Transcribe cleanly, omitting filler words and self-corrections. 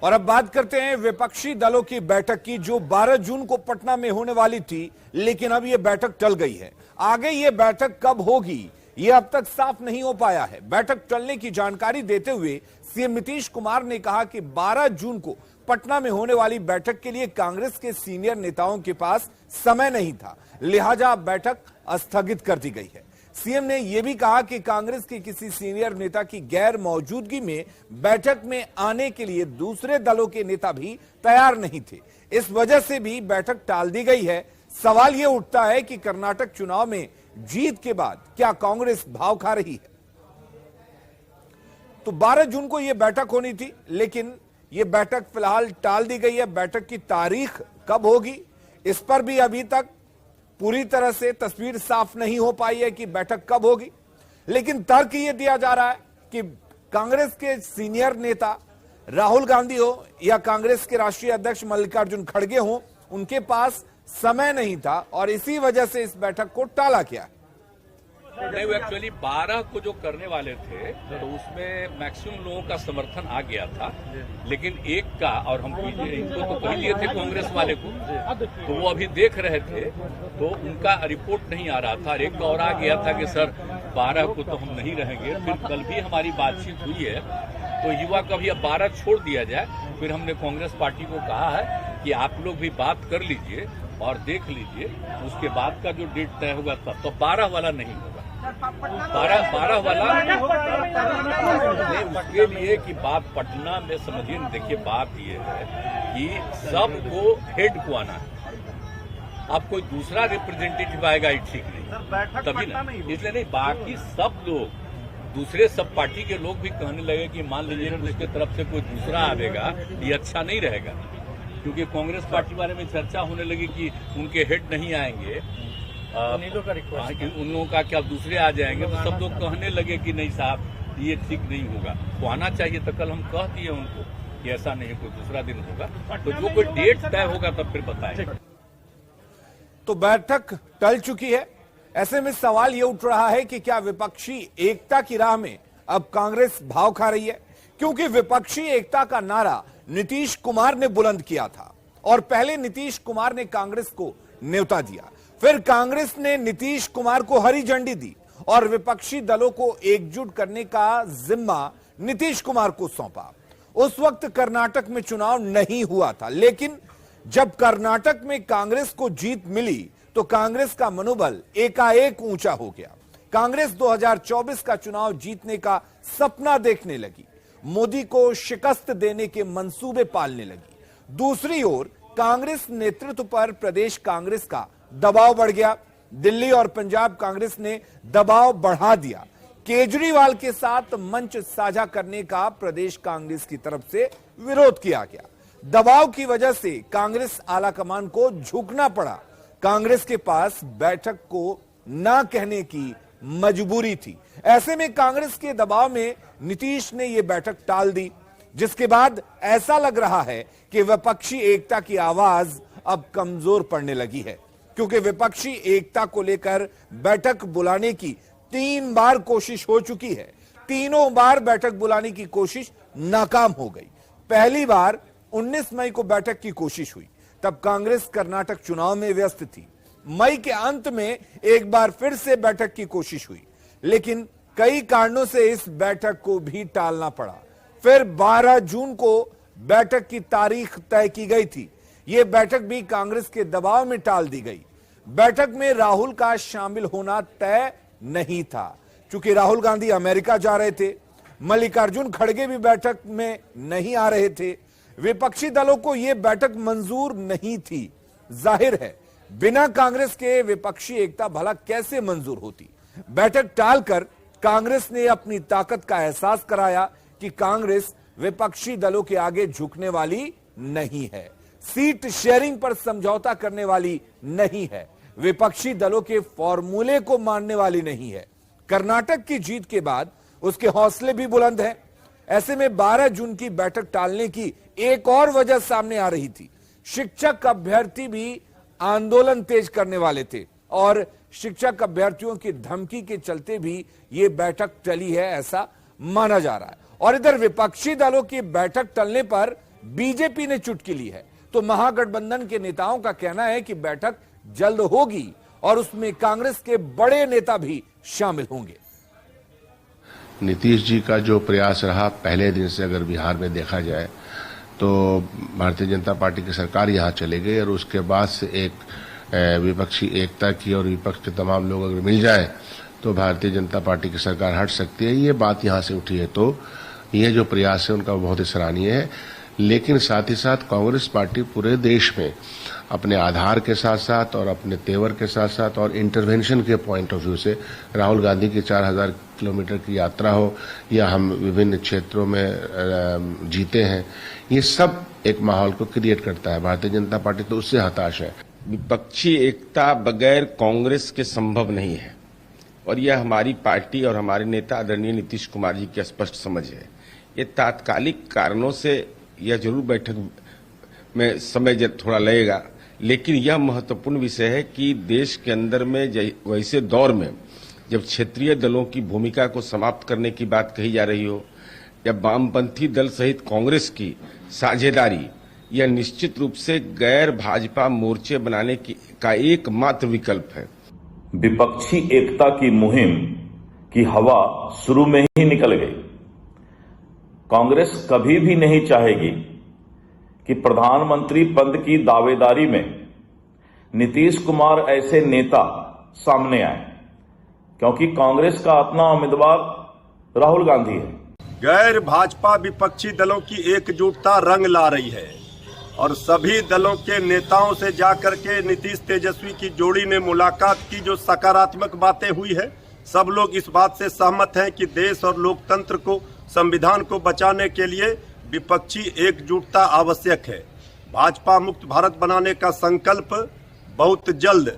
और अब बात करते हैं विपक्षी दलों की बैठक की, जो 12 जून को पटना में होने वाली थी, लेकिन अब यह बैठक टल गई है। आगे यह बैठक कब होगी, यह अब तक साफ नहीं हो पाया है। बैठक टलने की जानकारी देते हुए सीएम नीतीश कुमार ने कहा कि 12 जून को पटना में होने वाली बैठक के लिए कांग्रेस के सीनियर नेताओं के पास समय नहीं था, लिहाजा बैठक स्थगित कर दी गई है। सीएम ने यह भी कहा कि कांग्रेस के किसी सीनियर नेता की गैर मौजूदगी में बैठक में आने के लिए दूसरे दलों के नेता भी तैयार नहीं थे, इस वजह से भी बैठक टाल दी गई है। सवाल यह उठता है कि कर्नाटक चुनाव में जीत के बाद क्या कांग्रेस भाव खा रही है। तो 12 जून को यह बैठक होनी थी, लेकिन यह बैठक फिलहाल टाल दी गई है। बैठक की तारीख कब होगी, इस पर भी अभी तक पूरी तरह से तस्वीर साफ नहीं हो पाई है कि बैठक कब होगी। लेकिन तर्क यह दिया जा रहा है कि कांग्रेस के सीनियर नेता राहुल गांधी हो या कांग्रेस के राष्ट्रीय अध्यक्ष मल्लिकार्जुन खड़गे हो, उनके पास समय नहीं था और इसी वजह से इस बैठक को टाला गया। नहीं, वो एक्चुअली 12 को जो करने वाले थे तो उसमें मैक्सिमम लोगों का समर्थन आ गया था, लेकिन एक का, और हम इनको तो कह लिए थे कांग्रेस वाले को, तो वो अभी देख रहे थे तो उनका रिपोर्ट नहीं आ रहा था। एक का और आ गया था कि सर 12 को तो हम नहीं रहेंगे। फिर कल भी हमारी बातचीत हुई है तो युवा का भी अब 12 छोड़ दिया जाए। फिर हमने कांग्रेस पार्टी को कहा है कि आप लोग भी बात कर लीजिए और देख लीजिए, उसके बाद का जो डेट तय होगा तब तो 12 वाला नहीं होगा। 12 वाला उसके लिए कि बात पटना में समझिए। देखिए, बात यह है कि सबको हेड को आना है। अब कोई दूसरा रिप्रेजेंटेटिव आएगा, ये ठीक नहीं, तभी ना, इसलिए नहीं। बाकी सब लोग, दूसरे सब पार्टी के लोग भी कहने लगे कि मान लीजिए उसके तरफ से कोई दूसरा आवेगा, ये अच्छा नहीं रहेगा। क्योंकि कांग्रेस पार्टी बारे में चर्चा होने लगी कि उनके हेड नहीं आएंगे, उन लोगों का क्या दूसरे आ जाएंगे, तो सब लोग कहने लगे कि नहीं साहब ये ठीक नहीं होगा, वो आना चाहिए। तो कल हम कह दिए उनको कि ऐसा नहीं, कोई दूसरा दिन होगा, तो जो कोई डेट तय होगा तब फिर बताएंगे। तो बैठक टल चुकी है। ऐसे में सवाल यह उठ रहा है कि क्या विपक्षी एकता की राह में अब कांग्रेस भाव खा रही है, क्योंकि विपक्षी एकता का नारा नीतीश कुमार ने बुलंद किया था और पहले नीतीश कुमार ने कांग्रेस को न्योता दिया, फिर कांग्रेस ने नीतीश कुमार को हरी झंडी दी और विपक्षी दलों को एकजुट करने का जिम्मा नीतीश कुमार को सौंपा। उस वक्त कर्नाटक में चुनाव नहीं हुआ था, लेकिन जब कर्नाटक में कांग्रेस को जीत मिली तो कांग्रेस का मनोबल एकाएक ऊंचा हो गया। कांग्रेस 2024 का चुनाव जीतने का सपना देखने लगी, मोदी को शिकस्त देने के मंसूबे पालने लगी। दूसरी ओर कांग्रेस नेतृत्व पर प्रदेश कांग्रेस का दबाव बढ़ गया। दिल्ली और पंजाब कांग्रेस ने दबाव बढ़ा दिया। केजरीवाल के साथ मंच साझा करने का प्रदेश कांग्रेस की तरफ से विरोध किया गया। दबाव की वजह से कांग्रेस आलाकमान को झुकना पड़ा। कांग्रेस के पास बैठक को ना कहने की मजबूरी थी। ऐसे में कांग्रेस के दबाव में नीतीश ने यह बैठक टाल दी, जिसके बाद ऐसा लग रहा है कि विपक्षी एकता की आवाज अब कमजोर पड़ने लगी है, क्योंकि विपक्षी एकता को लेकर बैठक बुलाने की 3 बार कोशिश हो चुकी है। तीनों बार बैठक बुलाने की कोशिश नाकाम हो गई। पहली बार 19 मई को बैठक की कोशिश हुई, तब कांग्रेस कर्नाटक चुनाव में व्यस्त थी। मई के अंत में एक बार फिर से बैठक की कोशिश हुई, लेकिन कई कारणों से इस बैठक को भी टालना पड़ा। फिर 12 जून को बैठक की तारीख तय की गई थी। यह बैठक भी कांग्रेस के दबाव में टाल दी गई। बैठक में राहुल का शामिल होना तय नहीं था, क्योंकि राहुल गांधी अमेरिका जा रहे थे। मल्लिकार्जुन खड़गे भी बैठक में नहीं आ रहे थे। विपक्षी दलों को यह बैठक मंजूर नहीं थी। जाहिर है, बिना कांग्रेस के विपक्षी एकता भला कैसे मंजूर होती। बैठक टालकर कांग्रेस ने अपनी ताकत का एहसास कराया कि कांग्रेस विपक्षी दलों के आगे झुकने वाली नहीं है, सीट शेयरिंग पर समझौता करने वाली नहीं है, विपक्षी दलों के फॉर्मूले को मानने वाली नहीं है। कर्नाटक की जीत के बाद उसके हौसले भी बुलंद हैं। ऐसे में 12 जून की बैठक टालने की एक और वजह सामने आ रही थी। शिक्षक अभ्यर्थी भी आंदोलन तेज करने वाले थे और शिक्षक अभ्यर्थियों की धमकी के चलते भी यह बैठक टली है, ऐसा माना जा रहा है। और इधर विपक्षी दलों की बैठक टलने पर बीजेपी ने चुटकी ली है, तो महागठबंधन के नेताओं का कहना है कि बैठक जल्द होगी और उसमें कांग्रेस के बड़े नेता भी शामिल होंगे। नीतीश जी का जो प्रयास रहा पहले दिन से, अगर बिहार में देखा जाए तो भारतीय जनता पार्टी की सरकार यहां चले गई और उसके बाद से एक विपक्षी एकता की और विपक्ष के तमाम लोग अगर मिल जाए तो भारतीय जनता पार्टी की सरकार हट सकती है। ये बात यहां से उठी है, तो ये जो प्रयास है उनका बहुत ही सराहनीय है। लेकिन साथ ही साथ कांग्रेस पार्टी पूरे देश में अपने आधार के साथ साथ और अपने तेवर के साथ साथ और इंटरवेंशन के पॉइंट ऑफ व्यू से, राहुल गांधी की 4000 किलोमीटर की यात्रा हो या हम विभिन्न क्षेत्रों में जीते हैं, ये सब एक माहौल को क्रिएट करता है। भारतीय जनता पार्टी तो उससे हताश है। विपक्षी एकता बगैर कांग्रेस के संभव नहीं है और यह हमारी पार्टी और हमारे नेता आदरणीय नीतीश कुमार जी की स्पष्ट समझ है। ये तात्कालिक कारणों से यह जरूर बैठक में समय थोड़ा लगेगा, लेकिन यह महत्वपूर्ण विषय है कि देश के अंदर में वैसे दौर में जब क्षेत्रीय दलों की भूमिका को समाप्त करने की बात कही जा रही हो या वामपंथी दल सहित कांग्रेस की साझेदारी, यह निश्चित रूप से गैर भाजपा मोर्चे बनाने का एकमात्र विकल्प है। विपक्षी एकता की मुहिम की हवा शुरू में ही निकल गई। कांग्रेस कभी भी नहीं चाहेगी कि प्रधानमंत्री पद की दावेदारी में नीतीश कुमार ऐसे नेता सामने आए, क्योंकि कांग्रेस का अपना उम्मीदवार राहुल गांधी है। गैर भाजपा विपक्षी दलों की एकजुटता रंग ला रही है और सभी दलों के नेताओं से जाकर के नीतीश तेजस्वी की जोड़ी ने मुलाकात की। जो सकारात्मक बातें हुई है, सब लोग इस बात से सहमत हैं कि देश और लोकतंत्र को, संविधान को बचाने के लिए विपक्षी एकजुटता आवश्यक है। भाजपा मुक्त भारत बनाने का संकल्प बहुत जल्द